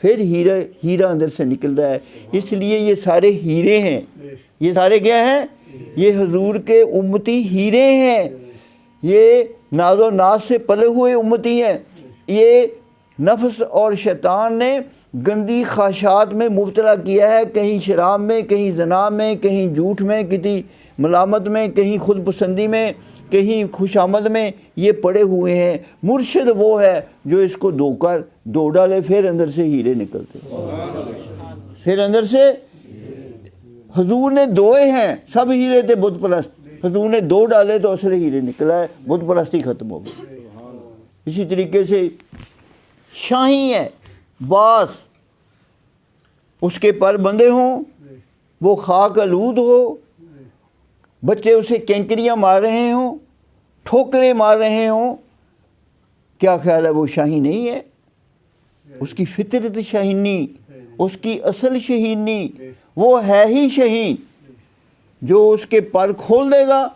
پھر ہیرا اندر سے نکلتا ہے. اس لیے یہ سارے ہیرے ہیں. یہ سارے کیا ہیں؟ یہ حضور کے امتی ہیرے ہیں. یہ ناز و ناز سے پلے ہوئے امتی ہیں. یہ نفس اور شیطان نے گندی خواہشات میں مبتلا کیا ہے، کہیں شراب میں، کہیں زنا میں، کہیں جھوٹ میں، کہیں ملامت میں، کہیں خود پسندی میں، کہیں خوش آمد میں یہ پڑے ہوئے ہیں. مرشد وہ ہے جو اس کو دو ڈالے، پھر اندر سے ہیرے نکلتے. پھر اندر سے حضور نے دوئے ہیں، سب ہیرے تھے بت پرست، حضور نے دو ڈالے تو اصل ہیرے نکلا ہے، بت پرستی ختم ہو گئی. اسی طریقے سے شاہی ہے، باز، اس کے پر بندے ہوں، وہ خاک آلود ہو، بچے اسے کینکریاں مار رہے ہوں، ٹھوکریں مار رہے ہوں، کیا خیال ہے وہ شاہی نہیں ہے؟ اس کی فطرت شاہینی، اس کی اصل شہینی، وہ ہے ہی شہین. جو اس کے پر کھول دے گا